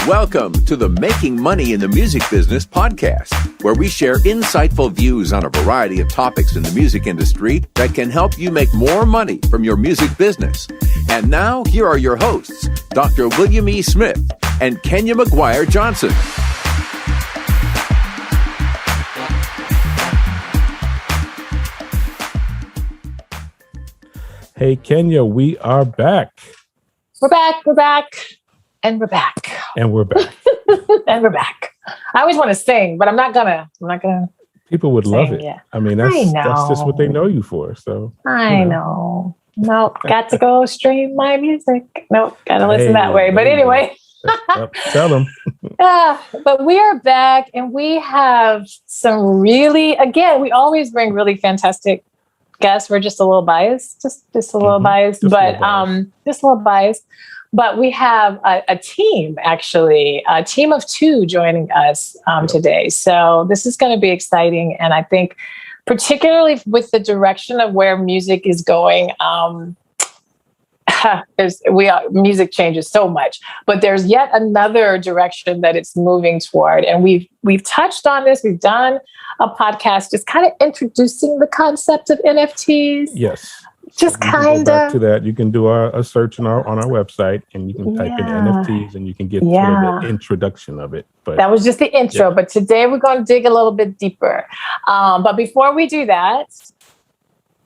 Welcome to the Making Money in the Music Business podcast, where we share insightful views on a variety of topics in the music industry that can help you make more money from your music business. And now, here are your hosts, Dr. William E. Smith and Kenya McGuire Johnson. Hey, Kenya, we are back. We're back. And we're back. And we're back. And we're back. I always want to sing, but I'm not gonna. People would love it. Yeah. I mean, that's just what they know you for. So I know. Nope, got to go stream my music. Nope, gotta listen that way. But anyway. Tell them. But we are back and we have some really, again, we always bring really fantastic guests. We're just a little biased, just a little biased, just a little biased. But we have a team, actually, a team of two joining us today. So this is going to be exciting. And I think particularly with the direction of where music is going, music changes so much, but there's yet another direction that it's moving toward. And we've touched on this. We've done a podcast just kind of introducing the concept of NFTs. Yes. Just kind of back to that. You can do a search on our website, and you can type in NFTs, and you can get sort of the introduction of it. But that was just the intro. But today we're going to dig a little bit deeper. But before we do that,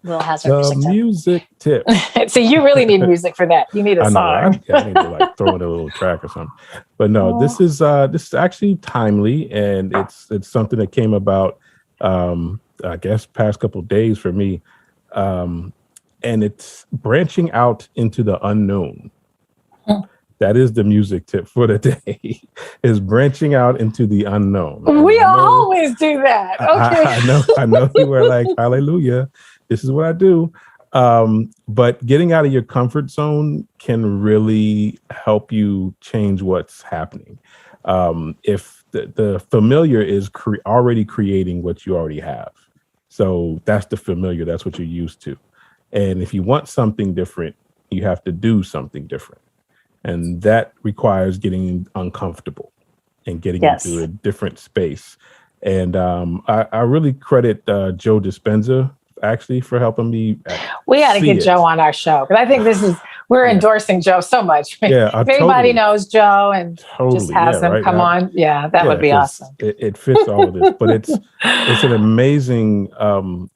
Will has our music tip. So you really need music for that. You need a song. Right? Yeah, I need to throw in a little track or something. But no, this is actually timely, and it's something that came about, I guess, past couple of days for me. And it's branching out into the unknown. That is the music tip for the day, is branching out into the unknown. We always do that. Okay. I know you were like, hallelujah, this is what I do. But getting out of your comfort zone can really help you change what's happening. If the familiar is already creating what you already have. So that's the familiar, that's what you're used to. And if you want something different, you have to do something different. And that requires getting uncomfortable and getting into a different space. And I really credit Joe Dispenza, actually, for helping me. We got to get Joe on our show, because I think we're endorsing Joe so much. Yeah, if anybody knows Joe and just has him come on, that would be awesome. It fits all of this, but it's an amazing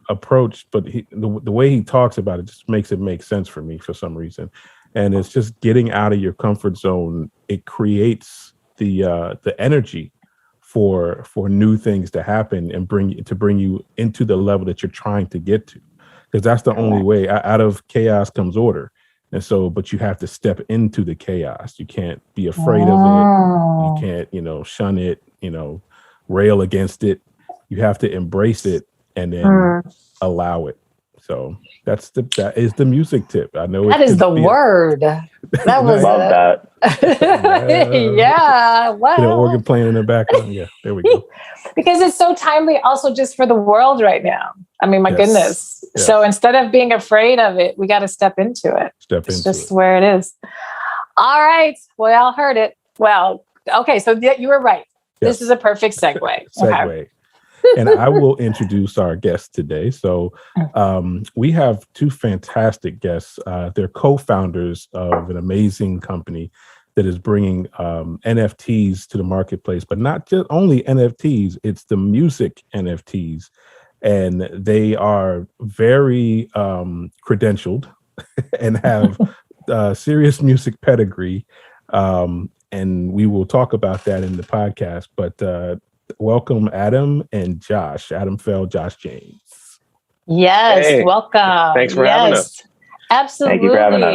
approach. But the way he talks about it just makes it make sense for me for some reason. And it's just getting out of your comfort zone. It creates the energy for new things to happen and bring you into the level that you're trying to get to, because that's the only way. Out of chaos comes order. And so, but you have to step into the chaos. You can't be afraid of it. You can't, shun it, rail against it. You have to embrace it and then allow it. So that is the music tip. I know that is the word. That was love that. Yeah. Wow. An organ playing in the background. Yeah, there we go. Because it's so timely also just for the world right now. I mean, my goodness. Yes. So instead of being afraid of it, we got to step into it. It's just where it is. All right. Well, y'all heard it. Well, okay. So you were right. Yes. This is a perfect segue. Okay. And I will introduce our guests today. So we have two fantastic guests. They're co-founders of an amazing company that is bringing NFTs to the marketplace, but not just only NFTs, it's the music NFTs. And they are very credentialed and have serious music pedigree. And we will talk about that in the podcast. But welcome, Adam and Josh. Adam Feld, Josh James. Yes, hey, welcome. Thanks for having us. Absolutely. Thank you for having us.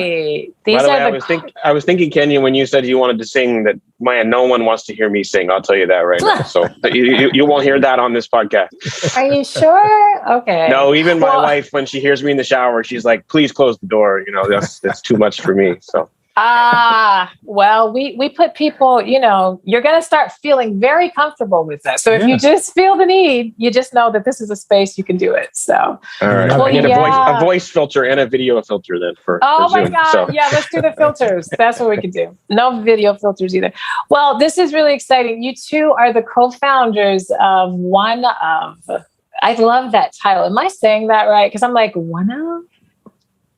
By the way, I was thinking, Kenya, when you said you wanted to sing, that no one wants to hear me sing. I'll tell you that right now. So you won't hear that on this podcast. Are you sure? Okay. No, even my wife, when she hears me in the shower, she's like, "Please close the door." That's too much for me. So. Well, we put people, you're going to start feeling very comfortable with that. So if you just feel the need, you just know that this is a space you can do it. So, all right. I need a voice filter and a video filter then for my Zoom, God. so. Yeah, let's do the filters. That's what we can do. No video filters either. Well, this is really exciting. You two are the co-founders of OneOf. I love that title. Am I saying that right? Because I'm like, OneOf?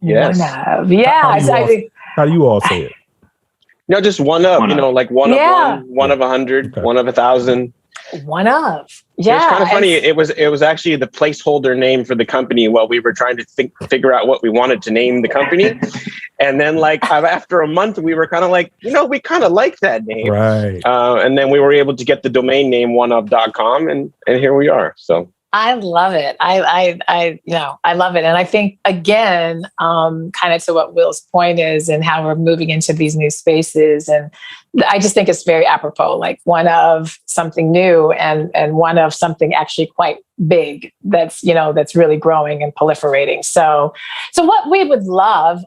Yes. OneOf. Yeah. How do you all say it? No, just OneOf, like one of one, one of 100, one of 1,000. OneOf. Yeah. It's kind of funny. It was actually the placeholder name for the company while we were trying to figure out what we wanted to name the company. And then after a month, we were kind of like, we kind of like that name. Right. And then we were able to get the domain name oneof.com and here we are. So. I love it. I love it. And I think, again, kind of to what Will's point is and how we're moving into these new spaces. And I just think it's very apropos, like one of something new and one of something actually quite big that's really growing and proliferating. So what we would love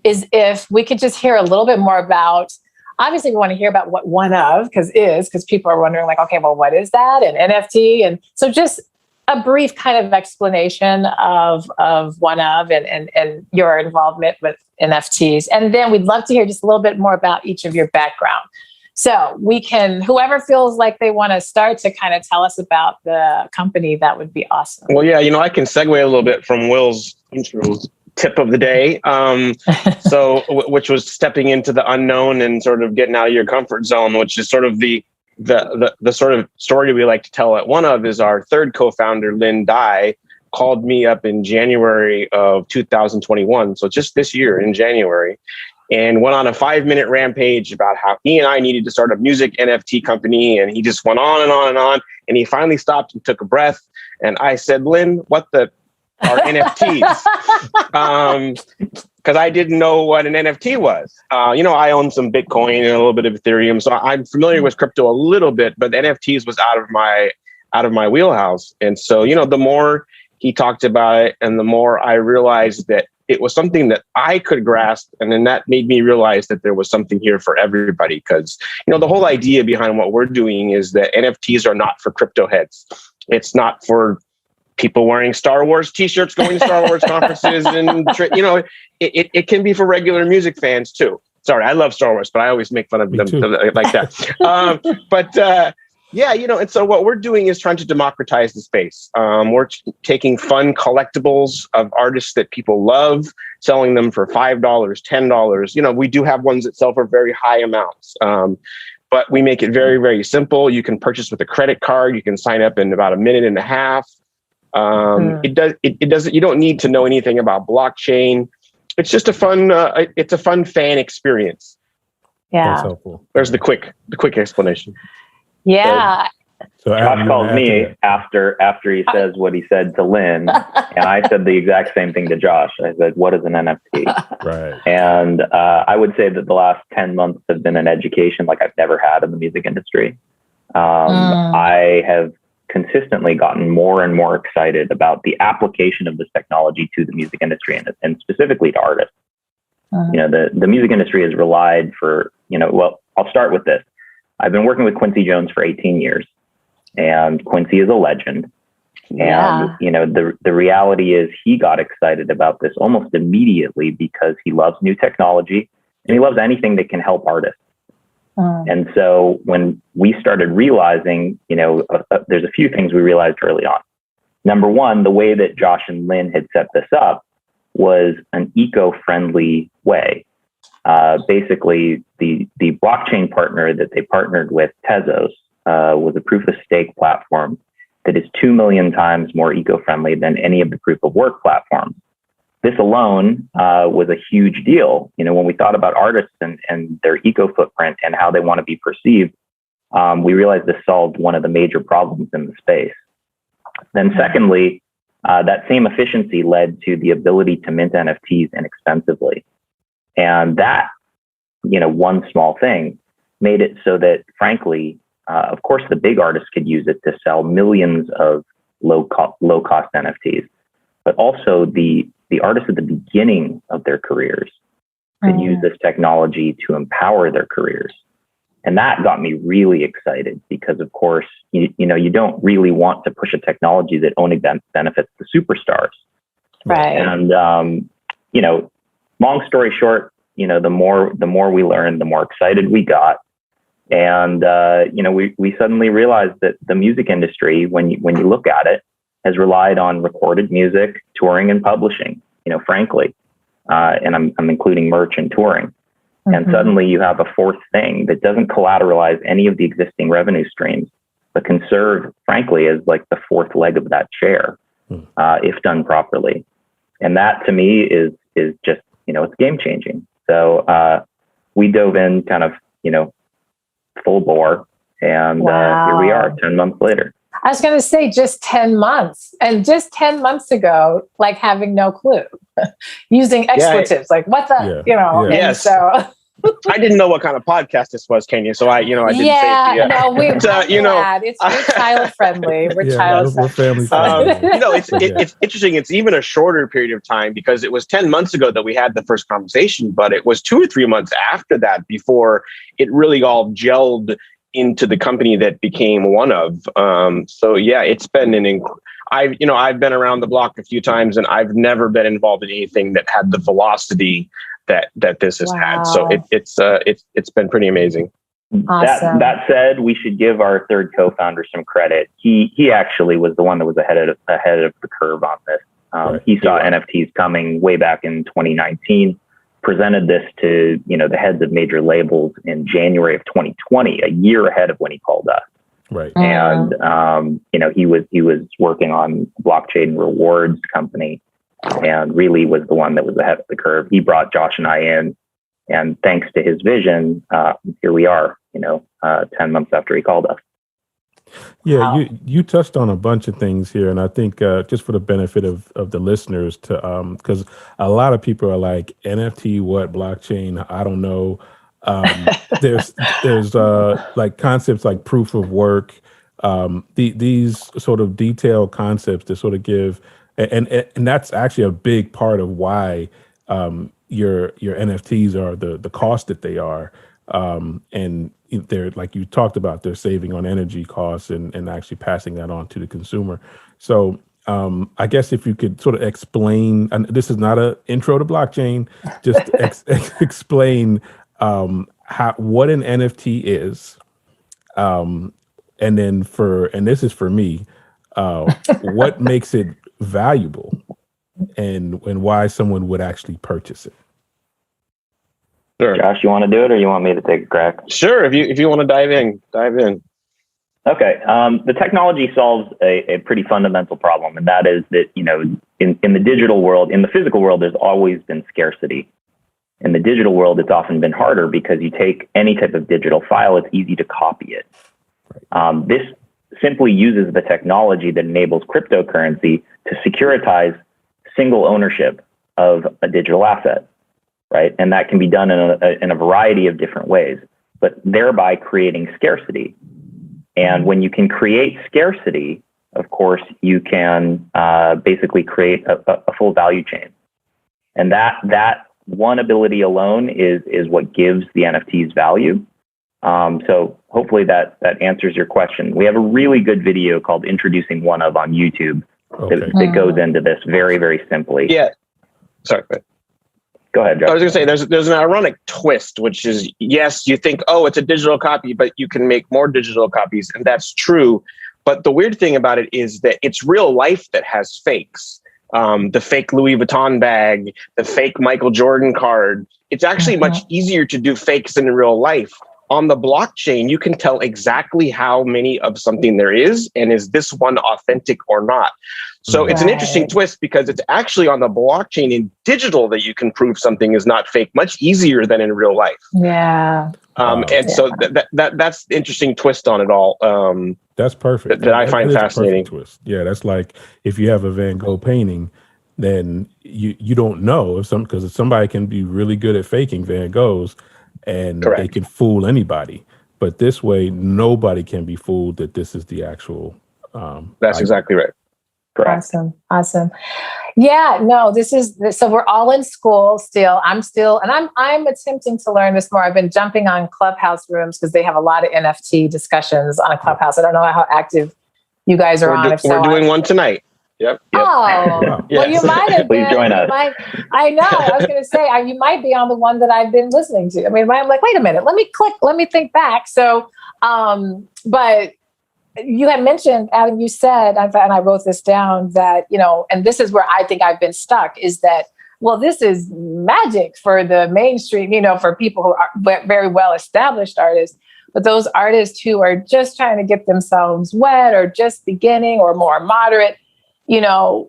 is if we could just hear a little bit more about. Obviously, we want to hear about what OneOf, because people are wondering, like, okay, well, what is that? And NFT. And so just a brief kind of explanation of OneOf and your involvement with NFTs. And then we'd love to hear just a little bit more about each of your background. So we can, whoever feels like they want to start to kind of tell us about the company, that would be awesome. Well, yeah, I can segue a little bit from Will's intro. Tip of the day. Which was stepping into the unknown and sort of getting out of your comfort zone, which is sort of the sort of story we like to tell at OneOf. Is our third co-founder, Lin Dai, called me up in January of 2021. So just this year in January, and went on a 5-minute rampage about how he and I needed to start a music NFT company. And he just went on and on and on. And he finally stopped and took a breath. And I said, Lin, what the are NFTs? Because I didn't know what an NFT was. I own some Bitcoin and a little bit of Ethereum, so I'm familiar with crypto a little bit, but NFTs was out of my wheelhouse. And so, the more he talked about it, and the more I realized that it was something that I could grasp, and then that made me realize that there was something here for everybody. Because the whole idea behind what we're doing is that NFTs are not for crypto heads. It's not for people wearing Star Wars t-shirts, going to Star Wars conferences, and it can be for regular music fans too. Sorry, I love Star Wars, but I always make fun of them like that. And so what we're doing is trying to democratize the space. We're taking fun collectibles of artists that people love, selling them for $5, $10. We do have ones that sell for very high amounts. But we make it very, very simple. You can purchase with a credit card. You can sign up in about a minute and a half. It doesn't, you don't need to know anything about blockchain. It's just a fun fan experience. Yeah. That's helpful. There's the quick explanation. Yeah. So Josh calls me after he says what he said to Lin, and I said the exact same thing to Josh. I said, what is an NFT? Right. And I would say that the last 10 months have been an education like I've never had in the music industry. I have consistently gotten more and more excited about the application of this technology to the music industry and specifically to artists. The music industry has relied for, well, I'll start with this. I've been working with Quincy Jones for 18 years, and Quincy is a legend. Yeah. And, the reality is he got excited about this almost immediately because he loves new technology and he loves anything that can help artists. And so when we started realizing, there's a few things we realized early on. Number one, the way that Josh and Lin had set this up was an eco-friendly way. Basically, the blockchain partner that they partnered with, Tezos, was a proof of stake platform that is 2 million times more eco-friendly than any of the proof of work platforms. This alone was a huge deal. When we thought about artists and their eco footprint and how they want to be perceived, we realized this solved one of the major problems in the space. Then secondly, that same efficiency led to the ability to mint NFTs inexpensively. And that, one small thing made it so that, frankly, of course, the big artists could use it to sell millions of low cost NFTs, but also the artists at the beginning of their careers could use this technology to empower their careers. And that got me really excited because, of course, you don't really want to push a technology that only benefits the superstars. Right. And, long story short, the more we learned, the more excited we got. And, we suddenly realized that the music industry, when you look at it, has relied on recorded music, touring, and publishing, frankly. And I'm including merch and touring. And suddenly you have a fourth thing that doesn't collateralize any of the existing revenue streams, but can serve, frankly, as like the fourth leg of that chair, if done properly. And that to me is just, it's game changing. So we dove in kind of, full bore, and here we are 10 months later. I was going to say just 10 months, and just 10 months ago, like having no clue, using expletives, like what the, Yes. So I didn't know what kind of podcast this was, Kenya. So I didn't say it. Yeah, no, we're glad. We're child friendly. We're child friendly. We're family friendly. It's interesting. It's even a shorter period of time because it was 10 months ago that we had the first conversation, but it was 2 or 3 months after that before it really all gelled into the company that became OneOf. So yeah, it's been I've been around the block a few times, and I've never been involved in anything that had the velocity that this has had. So it's been pretty amazing. Awesome. That said, we should give our third co-founder some credit. He actually was the one that was ahead of the curve on this. He saw NFTs coming way back in 2019, presented this to the heads of major labels in January of 2020, a year ahead of when he called us. Right. And he was working on blockchain rewards company, and really was the one that was ahead of the curve. He brought Josh and I in, and thanks to his vision, here we are, 10 months after he called us. Yeah, Wow. you touched on a bunch of things here, and I think just for the benefit of the listeners, because a lot of people are like, NFT, what, blockchain? I don't know. There's like concepts like proof of work, these sort of detailed concepts to sort of give. And that's actually a big part of why your NFTs are the cost that they are. And they're, like you talked about, they're saving on energy costs and actually passing that on to the consumer. So I guess if you could sort of explain, and this is not an intro to blockchain, just explain what an NFT is. And then and this is for me, what makes it valuable and why someone would actually purchase it. Sure. Josh, you want to do it, or you want me to take a crack? Sure. If you want to dive in. Okay. The technology solves a pretty fundamental problem, and that is that, in the digital world, in the physical world, there's always been scarcity. In the digital world, it's often been harder because you take any type of digital file, it's easy to copy it. This simply uses the technology that enables cryptocurrency to securitize single ownership of a digital asset, right? And that can be done in a variety of different ways, but thereby creating scarcity. And when you can create scarcity, of course, you can basically create a full value chain. And that one ability alone is what gives the NFTs value. So hopefully that answers your question. We have a really good video called Introducing OneOf on YouTube that goes into this very, very simply. Yeah. Sorry. Go ahead, Josh. I was going to say there's an ironic twist, which is, yes, you think, oh, it's a digital copy, but you can make more digital copies. And that's true. But the weird thing about it is that it's real life that has fakes. The fake Louis Vuitton bag, the fake Michael Jordan card. It's actually much easier to do fakes than in real life. On the blockchain, you can tell exactly how many of something there is, and is this one authentic or not. So it's an interesting twist because it's actually on the blockchain in digital that you can prove something is not fake, much easier than in real life. Yeah. So that's the interesting twist on it all. That's perfect. That I find fascinating. Twist. Yeah, that's like if you have a Van Gogh painting, then you don't know because somebody can be really good at faking Van Goghs, and they can fool anybody. But this way, nobody can be fooled that this is the actual. That's exactly right. Correct. Awesome. Yeah, no, so we're all in school still. I'm attempting to learn this more. I've been jumping on Clubhouse rooms because they have a lot of NFT discussions on Clubhouse. I don't know how active you guys are on. We're doing one tonight. Yep. Oh, wow. Well, you might have been. Please join us. I know. I was going to say, you might be on the one that I've been listening to. I mean, I'm like, wait a minute, let me think back. So, but you had mentioned, Adam, you said, and I wrote this down, that, and this is where I think I've been stuck, is that, well, this is magic for the mainstream, for people who are very well established artists, but those artists who are just trying to get themselves wet or just beginning or more moderate,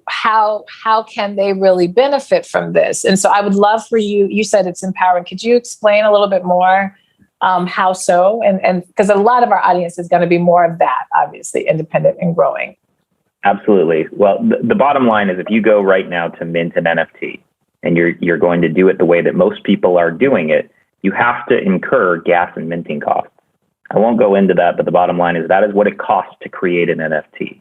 how can they really benefit from this? And so I would love for you said it's empowering. Could you explain a little bit more how so? And because a lot of our audience is going to be more of that, obviously, independent and growing. Absolutely. Well, the bottom line is, if you go right now to mint an NFT and you're going to do it the way that most people are doing it, you have to incur gas and minting costs. I won't go into that, but the bottom line is that is what it costs to create an NFT.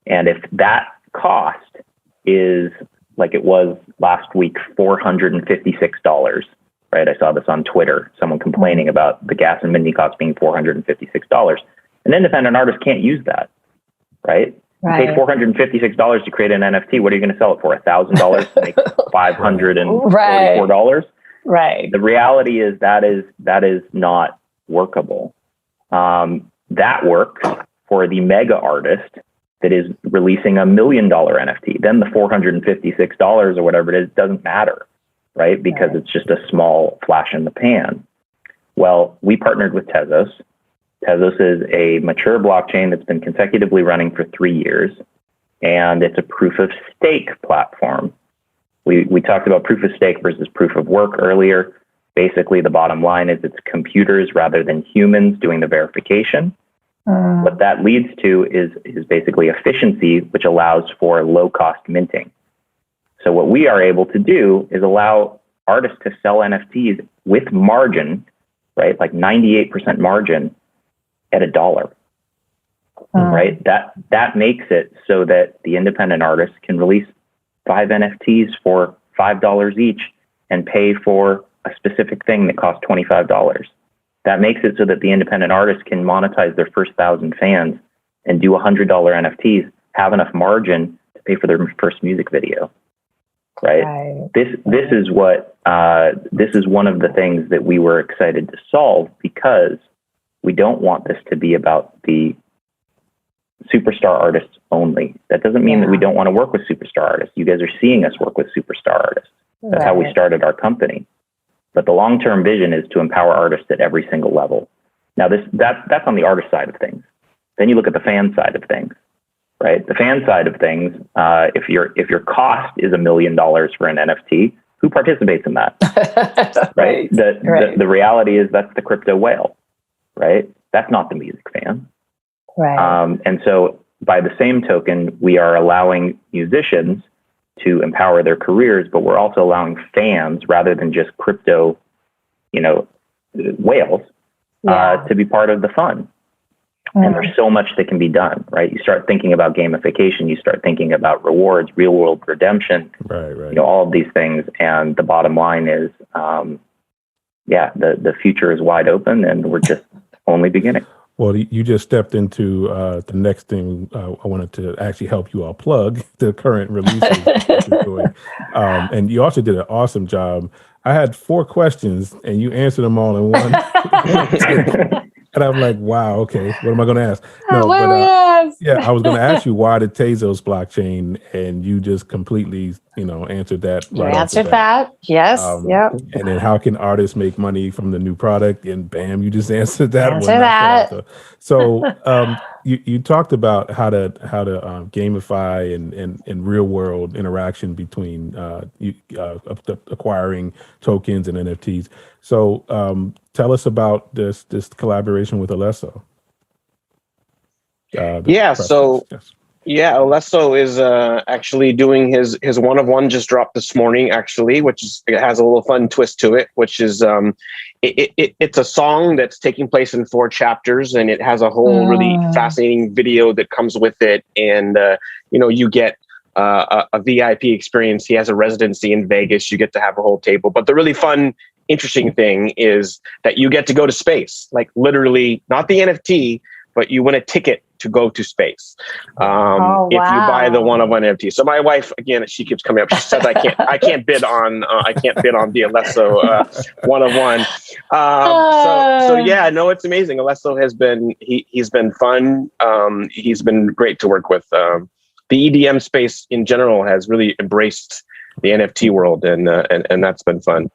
And if that cost is, like it was last week, $456, right? I saw this on Twitter, someone complaining about the gas and minting costs being $456. An independent artist can't use that, right? You paid $456 to create an NFT. What are you going to sell it for? $1,000 to make $544? Right. The reality is that is not workable. That works for the mega artist that is releasing $1 million NFT. Then the $456 or whatever it is doesn't matter, right? Because it's just a small flash in the pan. Well, we partnered with Tezos. Tezos is a mature blockchain that's been consecutively running for 3 years, and it's a proof of stake platform. We talked about proof of stake versus proof of work earlier. Basically, the bottom line is it's computers rather than humans doing the verification. What that leads to is basically efficiency, which allows for low-cost minting. So what we are able to do is allow artists to sell NFTs with margin, right? Like 98% margin at $1, right? That makes it so that the independent artist can release 5 NFTs for $5 each and pay for a specific thing that costs $25. That makes it so that the independent artist can monetize their first 1,000 fans and do $100 NFTs, have enough margin to pay for their first music video, right? This is what this is one of the things that we were excited to solve, because we don't want this to be about the superstar artists only. That doesn't mean that we don't want to work with superstar artists. You guys are seeing us work with superstar artists. That's how we started our company. But the long-term vision is to empower artists at every single level. Now, that's on the artist side of things. Then you look at the fan side of things, right? The fan side of things, if your cost is $1 million for an NFT, who participates in that? Right? The reality is that's the crypto whale, right? That's not the music fan. Right. And so by the same token, we are allowing musicians to empower their careers, but we're also allowing fans, rather than just crypto, whales, to be part of the fun. And there's so much that can be done, right? You start thinking about gamification, you start thinking about rewards, real world redemption, right. All of these things. And the bottom line is, the future is wide open, and we're just only beginning. Well, you just stepped into the next thing I wanted to actually help you all plug, the current releases that you're doing. And you also did an awesome job. I had 4 questions, and you answered them all in one. And I'm like, wow, okay, what am I going to ask? I was going to ask you why the Tezos blockchain, and you just completely, answered that. You answered that. Yes. Yep. And then how can artists make money from the new product? And bam, you just answered that one. That. So you talked about how to gamify and real world interaction between acquiring tokens and NFTs. So tell us about this collaboration with Alesso. Alesso is actually doing his one-of-one just dropped this morning, actually, it has a little fun twist to it, which is it's a song that's taking place in 4 chapters, and it has a whole really fascinating video that comes with it. And you get a VIP experience. He has a residency in Vegas. You get to have a whole table. But the really fun, interesting thing is that you get to go to space, like literally not the NFT, but you win a ticket to go to space if you buy the OneOf NFT. So my wife, again, she keeps coming up. She says I can't bid on the Alesso one-of-one. So yeah, no, it's amazing. Alesso has been he's been fun. He's been great to work with. The EDM space in general has really embraced the NFT world, and that's been fun.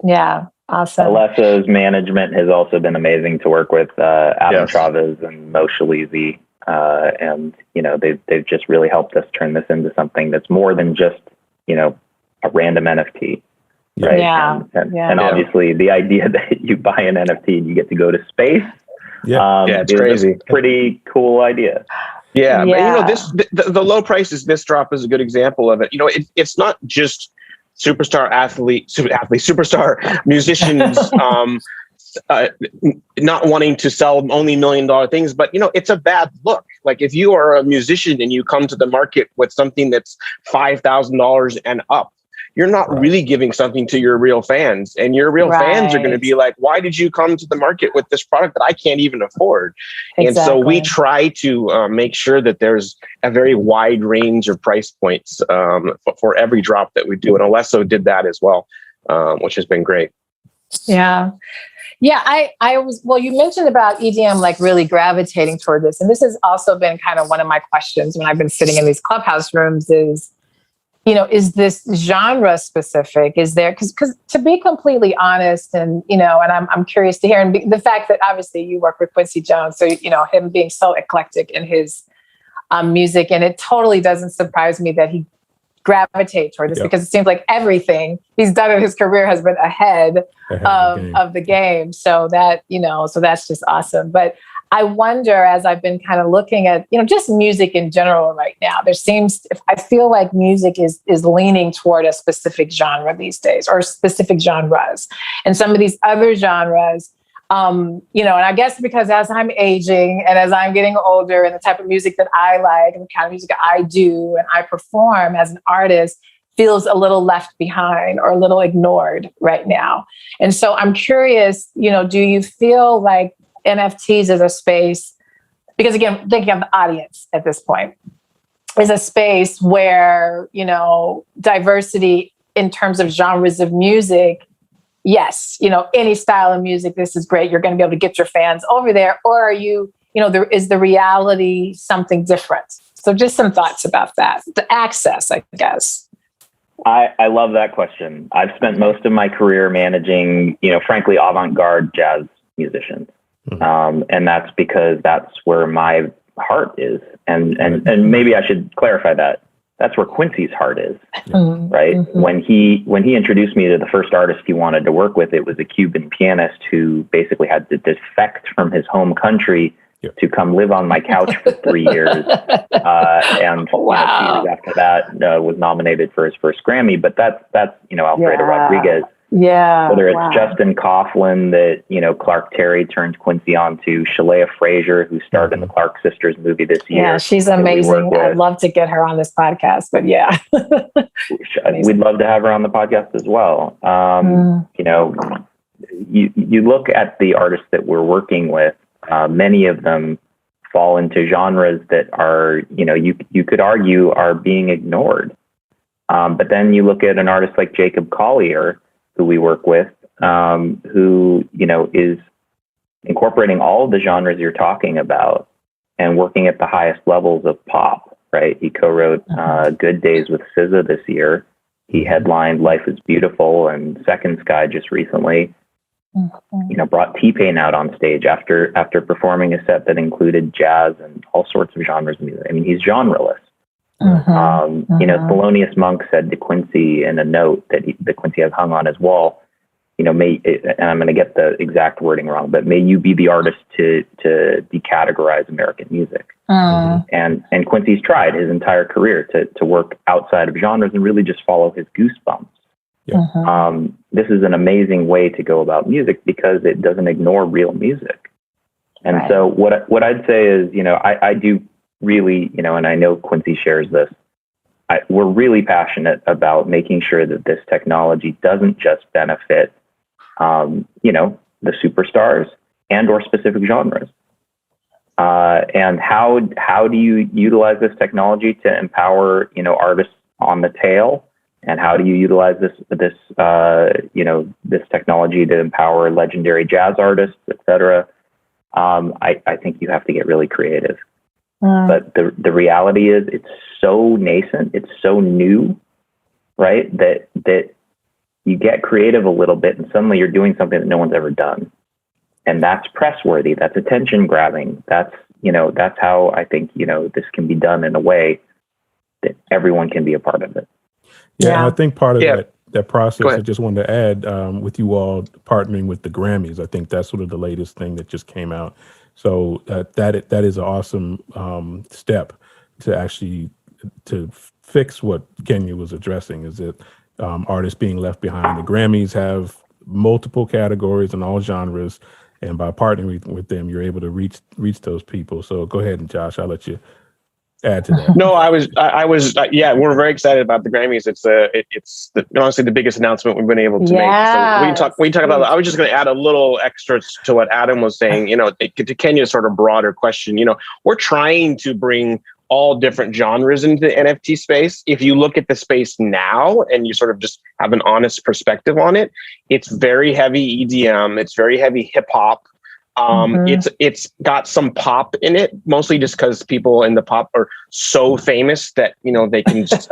Yeah. Awesome. Alesso's management has also been amazing to work with, Adam Chavez and Mo Shalizi. And, they've just really helped us turn this into something that's more than just, a random NFT. Right. Yeah. And obviously the idea that you buy an NFT and you get to go to space. It's crazy. A pretty cool idea. Yeah. But, the low prices, this drop is a good example of it. It's not just superstar musicians not wanting to sell only $1 million things, but it's a bad look. Like if you are a musician and you come to the market with something that's $5,000 and up, you're not really giving something to your real fans, and your real fans are going to be like, why did you come to the market with this product that I can't even afford? Exactly. And so we try to make sure that there's a very wide range of price points for every drop that we do. And Alesso did that as well, which has been great. Yeah. Yeah, you mentioned about EDM like really gravitating toward this. And this has also been kind of one of my questions when I've been sitting in these clubhouse rooms is this genre specific? Is there, because to be completely honest, and I'm curious to hear, and the fact that obviously you work with Quincy Jones, so him being so eclectic in his music, and it totally doesn't surprise me that he gravitates toward this because it seems like everything he's done in his career has been ahead of the game. So that so that's just awesome. But I wonder, as I've been kind of looking at, just music in general right now, I feel like music is leaning toward a specific genre these days, or specific genres. And some of these other genres, and I guess because as I'm aging and as I'm getting older, and the type of music that I like and the kind of music I do and I perform as an artist feels a little left behind or a little ignored right now. And so I'm curious, do you feel like NFTs is a space, because again, thinking of the audience at this point, is a space where, diversity in terms of genres of music, yes, any style of music, this is great. You're going to be able to get your fans over there. Or are you, is the reality something different? So just some thoughts about that. The access, I guess. I love that question. I've spent most of my career managing, frankly, avant-garde jazz musicians. And that's because that's where my heart is. And maybe I should clarify that. That's where Quincy's heart is, right? Mm-hmm. When he introduced me to the first artist he wanted to work with, it was a Cuban pianist who basically had to defect from his home country to come live on my couch for 3 years. And 2 years after that, was nominated for his first Grammy. But that's Alfredo Rodriguez. Yeah. Whether it's Justin Coughlin that, Clark Terry turned Quincy on to, Shalea Frazier, who starred in the Clark Sisters movie this year. Yeah, she's amazing. I'd love to get her on this podcast, but yeah. We'd love to have her on the podcast as well. You look at the artists that we're working with, many of them fall into genres that are, you could argue are being ignored. But then you look at an artist like Jacob Collier, who we work with, who, is incorporating all of the genres you're talking about and working at the highest levels of pop, right? He co-wrote Good Days with SZA this year. He headlined Life is Beautiful and Second Sky just recently. Brought T-Pain out on stage after performing a set that included jazz and all sorts of genres of music. I mean, he's genreless. Thelonious Monk said to Quincy in a note that Quincy has hung on his wall, and I'm going to get the exact wording wrong, but may you be the artist to decategorize American music. And Quincy's tried his entire career to work outside of genres and really just follow his goosebumps. This is an amazing way to go about music because it doesn't ignore real music. And so what I'd say is, I do really, and I know Quincy shares this, we're really passionate about making sure that this technology doesn't just benefit, the superstars and or specific genres. And how do you utilize this technology to empower, artists on the tail? And how do you utilize this technology to empower legendary jazz artists, et cetera? I think you have to get really creative. But the reality is it's so nascent, it's so new, right? That you get creative a little bit and suddenly you're doing something that no one's ever done. And that's press worthy, that's attention grabbing. That's how I think, this can be done in a way that everyone can be a part of it. Yeah. I think part of that process, I just wanted to add, with you all partnering with the Grammys, I think that's sort of the latest thing that just came out. So that is an awesome step to actually to fix what Kenya was addressing, is that artists being left behind. The Grammys have multiple categories in all genres, and by partnering with them, you're able to reach those people. So go ahead, and Josh, I'll let you add to that. No, I was, we're very excited about the Grammys. It's honestly the biggest announcement we've been able to make. So we can talk about. I was just going to add a little extra to what Adam was saying. To Kenya's sort of broader question. We're trying to bring all different genres into the NFT space. If you look at the space now and you sort of just have an honest perspective on it, it's very heavy EDM. It's very heavy hip hop. It's got some pop in it, mostly just because people in the pop are so famous that, they can just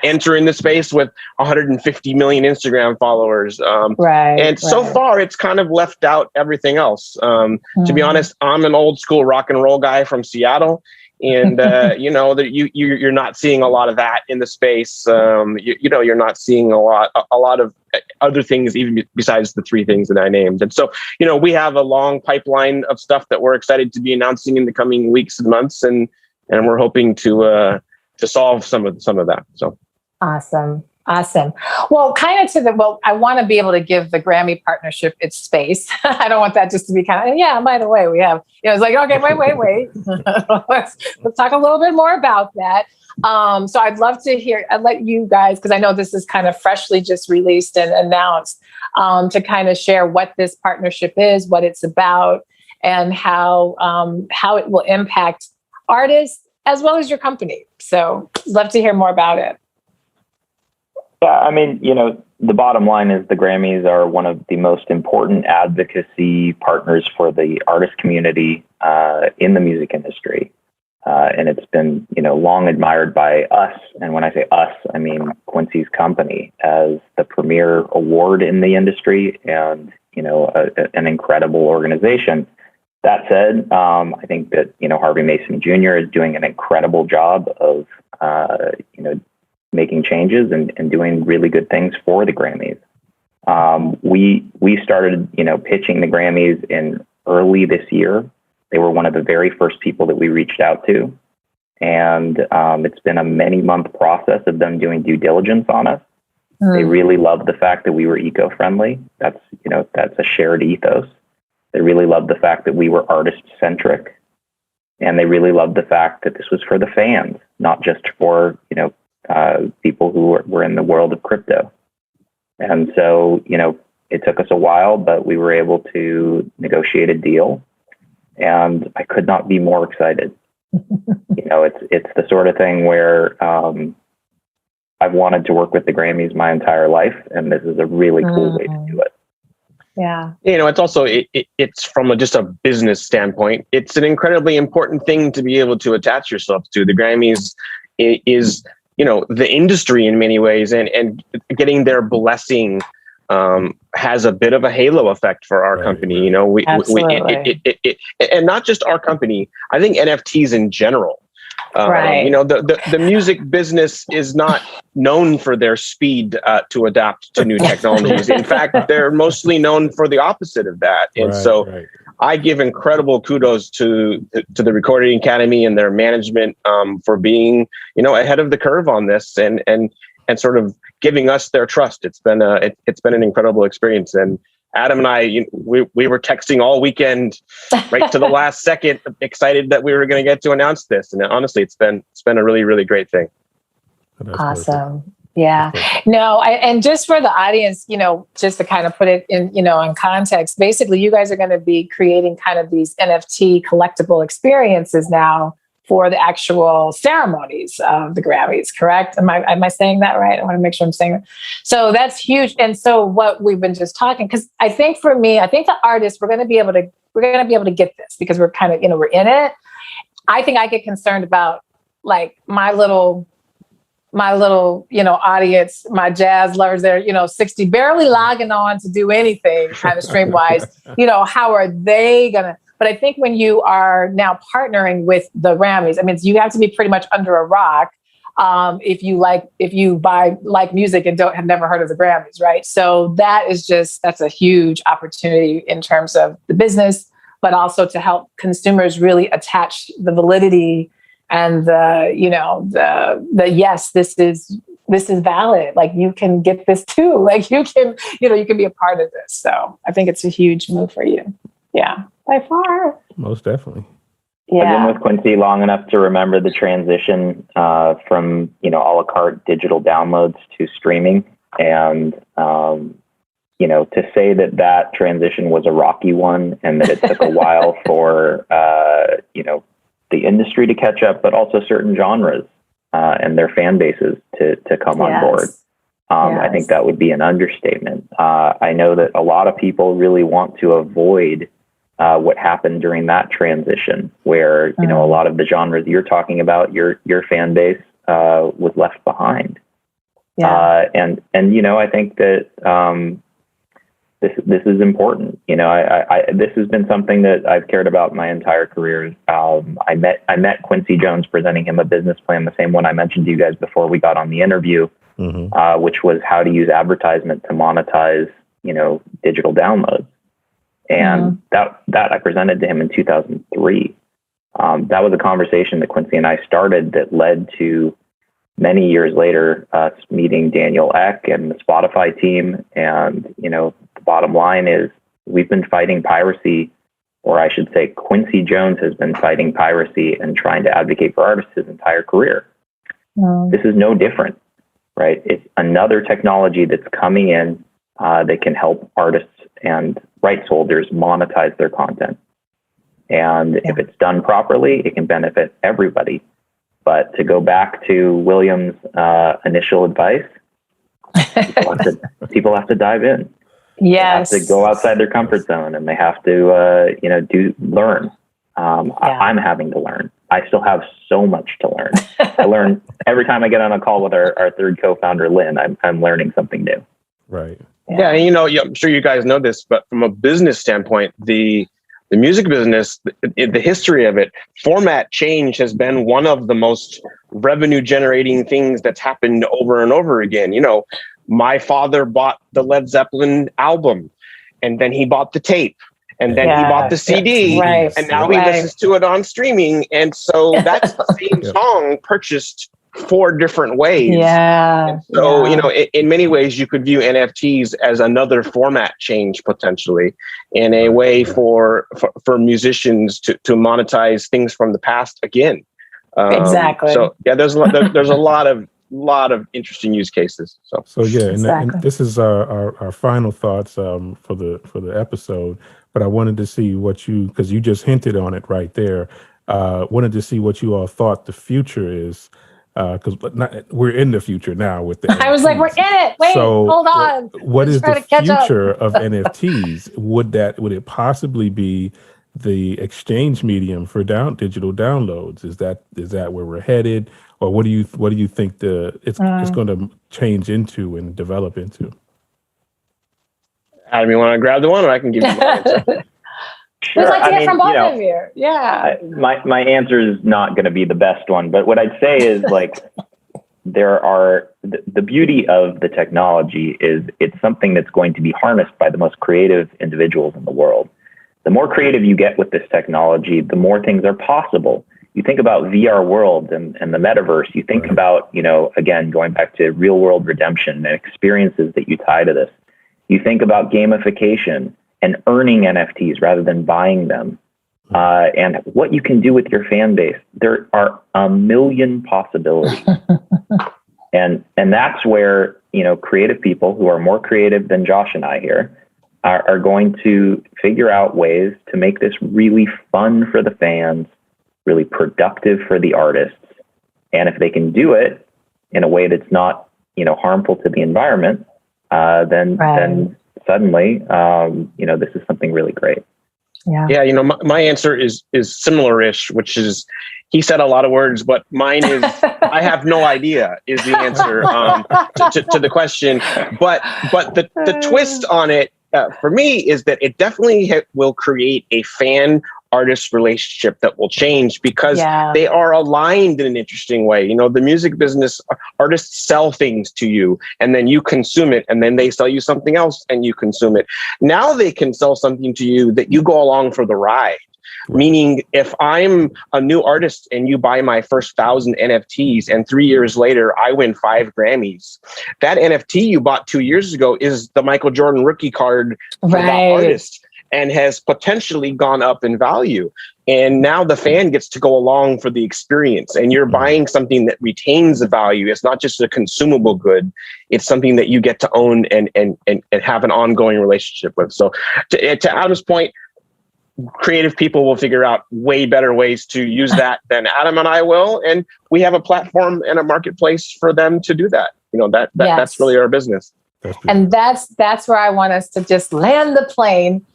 enter in the space with 150 million Instagram followers. So far it's kind of left out everything else. To be honest, I'm an old school rock and roll guy from Seattle. And, that you're not seeing a lot of that in the space. You're not seeing a lot of other things, even besides the three things that I named. And so, we have a long pipeline of stuff that we're excited to be announcing in the coming weeks and months. And we're hoping to solve some of that. So awesome. Well, I want to be able to give the Grammy partnership its space. I don't want that just to be by the way, we have, it's like, okay, wait. let's talk a little bit more about that. So I'd love to I'd let you guys, because I know this is kind of freshly just released and announced, to kind of share what this partnership is, what it's about, and how it will impact artists as well as your company. So love to hear more about it. Yeah, I mean, the bottom line is the Grammys are one of the most important advocacy partners for the artist community in the music industry. And it's been, long admired by us. And when I say us, I mean Quincy's company as the premier award in the industry and, an incredible organization. That said, I think that, Harvey Mason Jr. is doing an incredible job of, making changes and doing really good things for the Grammys. We started, pitching the Grammys in early this year. They were one of the very first people that we reached out to. And it's been a many-month process of them doing due diligence on us. They really loved the fact that we were eco-friendly. That's a shared ethos. They really loved the fact that we were artist-centric. And they really loved the fact that this was for the fans, not just for, people who were in the world of crypto. And so, it took us a while, but we were able to negotiate a deal. And I could not be more excited. It's the sort of thing where I've wanted to work with the Grammys my entire life, and this is a really cool way to do it. Yeah. It's also, it's from just a business standpoint, it's an incredibly important thing to be able to attach yourself to. The Grammys is the industry in many ways, and getting their blessing has a bit of a halo effect for our company. And not just our company. I think NFTs in general. The music business is not known for their speed to adapt to new technologies. In fact, they're mostly known for the opposite of that. And I give incredible kudos to the Recording Academy and their management for being, ahead of the curve on this and sort of giving us their trust. It's been an incredible experience. And Adam and I, we were texting all weekend, right to the last second, excited that we were going to get to announce this. And honestly, it's been a really, really great thing. That's awesome. perfect. Yeah. No, and just for the audience, just to kind of put it in, in context, basically you guys are going to be creating kind of these NFT collectible experiences now for the actual ceremonies of the Grammys, correct? Am I saying that right? I want to make sure I'm saying it. So that's huge. And so what we've been just talking, because I think for me, I think the artists, we're going to be able to get this because we're kind of, we're in it. I think I get concerned about like my little, audience, my jazz lovers there, 60, barely logging on to do anything kind of stream wise, how are they gonna, but I think when you are now partnering with the Grammys, I mean, you have to be pretty much under a rock if you buy music and have never heard of the Grammys, right? So that's a huge opportunity in terms of the business, but also to help consumers really attach the validity and the yes, this is valid. Like you can get this too. Like you can be a part of this. So I think it's a huge move for you. Yeah, by far. Most definitely. Yeah. I've been with Quincy long enough to remember the transition from a la carte digital downloads to streaming, and to say that transition was a rocky one, and that it took a while for the industry to catch up, but also certain genres and their fan bases to come on board. I think that would be an understatement. I know that a lot of people really want to avoid what happened during that transition, where a lot of the genres you're talking about, your fan base was left behind. And I think that this is important. This has been something that I've cared about my entire career. I met Quincy Jones presenting him a business plan, the same one I mentioned to you guys before we got on the interview, which was how to use advertisement to monetize, digital downloads. And that I presented to him in 2003. That was a conversation that Quincy and I started that led to many years later us meeting Daniel Ek and the Spotify team. And, the bottom line is we've been fighting piracy, or I should say Quincy Jones has been fighting piracy and trying to advocate for artists his entire career. This is no different, right? It's another technology that's coming in that can help artists and rights holders monetize their content. And if it's done properly, it can benefit everybody. But to go back to William's initial advice, people have to dive in. Yes. They have to go outside their comfort zone, and they have to, learn. I'm having to learn. I still have so much to learn. I learn every time I get on a call with our third co-founder, Lin. I'm learning something new. Right. Yeah, and I'm sure you guys know this, but from a business standpoint, the music business, the history of it, format change has been one of the most revenue generating things that's happened over and over again. My father bought the Led Zeppelin album, and then he bought the tape, and then he bought the CD, and now he listens to it on streaming. And so that's the same song purchased 4 different ways. And so, in many ways, you could view NFTs as another format change potentially, in a way for musicians to monetize things from the past again. Exactly. So there's a lot of interesting use cases. So and this is our final thoughts for the episode. But I wanted to see because you just hinted on it right there. Wanted to see what you all thought the future is. Because we're in the future now with the NFTs. I was like, we're in it. Wait, hold on. What is the future of NFTs? Would it possibly be the exchange medium for digital downloads? Is that where we're headed, or what do you think it's going to change into and develop into? Adam, you want to grab the one, or I can give you my answer? Sure. We'd like to hear from both of you. Yeah. My answer is not going to be the best one, but what I'd say is the beauty of the technology is it's something that's going to be harnessed by the most creative individuals in the world. The more creative you get with this technology, the more things are possible. You think about VR worlds and the metaverse, you think about, again, going back to real world redemption and experiences that you tie to this. You think about gamification and earning NFTs rather than buying them. And what you can do with your fan base. There are a million possibilities. And that's where, creative people who are more creative than Josh and I here are going to figure out ways to make this really fun for the fans, really productive for the artists. And if they can do it in a way that's not, harmful to the environment, then suddenly, this is something really great. Yeah. My answer is similar-ish, which is, he said a lot of words, but mine is, I have no idea is the answer to the question. But the twist on it for me is that it definitely will create a fan-artist relationship that will change because they are aligned in an interesting way. The music business, artists sell things to you and then you consume it, and then they sell you something else and you consume it. Now they can sell something to you that you go along for the ride. Meaning, if I'm a new artist and you buy my first 1,000 NFTs and 3 years later I win 5 Grammys, that NFT you bought 2 years ago is the Michael Jordan rookie card for that artist and has potentially gone up in value. And now the fan gets to go along for the experience, and you're buying something that retains the value. It's not just a consumable good. It's something that you get to own and have an ongoing relationship with. So to Adam's point, creative people will figure out way better ways to use that than Adam and I will. And we have a platform and a marketplace for them to do that. That's really our business. And that's where I want us to just land the plane.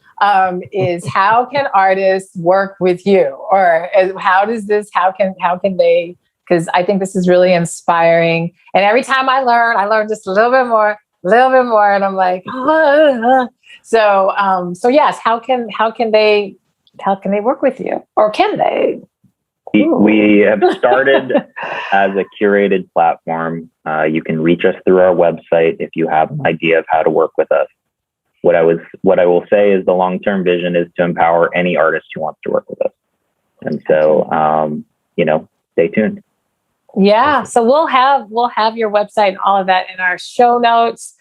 Is how can artists work with you, or how can they? Because I think this is really inspiring. And every time I learn just a little bit more, and I'm like, So yes, how can they work with you, or can they? We have started as a curated platform. You can reach us through our website if you have an idea of how to work with us. What I will say is the long-term vision is to empower any artist who wants to work with us. And so, stay tuned. Yeah. So we'll have your website and all of that in our show notes.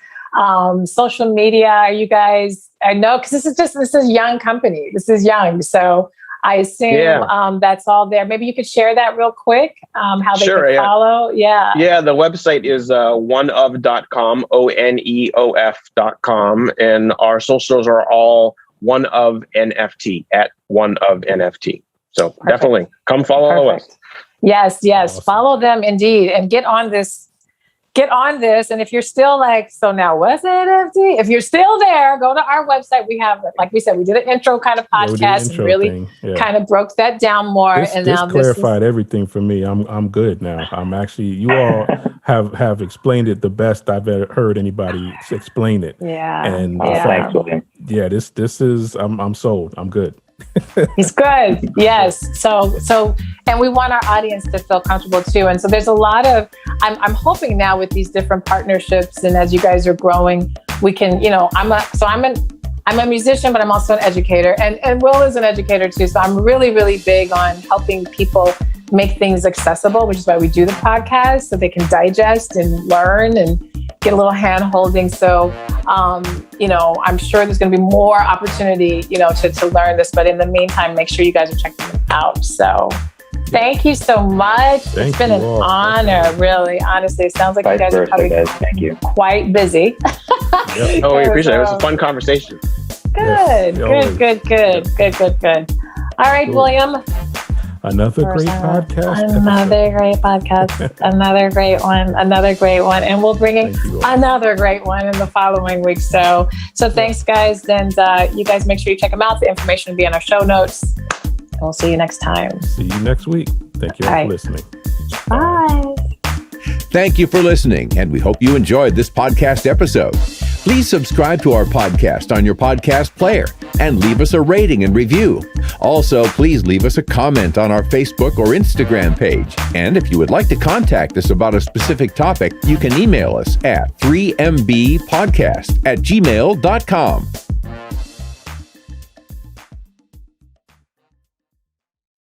Social media, are you guys, I know, because this is young company. This is young. So I assume that's all there. Maybe you could share that real quick, how they can follow. Yeah. Yeah, the website is oneof.com, ONEOF.com. And our socials are all OneOf NFT, at OneOf NFT. So definitely come follow us. Yes. Awesome. Follow them indeed, and get on this. And if you're still like, so now what's NFT? If you're still there, go to our website. We have, like we said, we did an intro kind of podcast and really kind of broke that down more. This clarified everything for me. I'm good now. I'm actually, you all have explained it the best I've ever heard anybody explain it. Yeah. And thanks, William. This is, I'm sold. I'm good. He's good. Yes. So, and we want our audience to feel comfortable too. And so there's a lot of, I'm hoping now with these different partnerships, and as you guys are growing, we can, I'm a musician, but I'm also an educator, and Will is an educator too. So I'm really, really big on helping people make things accessible, which is why we do the podcast, so they can digest and learn and get a little hand holding. So, I'm sure there's going to be more opportunity, to learn this. But in the meantime, make sure you guys are checking it out. So thank you so much. It's been an honor, really. Honestly, it sounds like you guys are probably quite busy. Oh, we appreciate it. It was a fun conversation. Good. All right, William. Another great podcast. Another great podcast. Another great one. And we'll bring in another great one in the following week. So thanks, guys. And you guys make sure you check them out. The information will be in our show notes. And we'll see you next time. See you next week. Thank you all for listening. Bye. Thank you for listening, and we hope you enjoyed this podcast episode. Please subscribe to our podcast on your podcast player and leave us a rating and review. Also, please leave us a comment on our Facebook or Instagram page. And if you would like to contact us about a specific topic, you can email us at 3mbpodcast@gmail.com.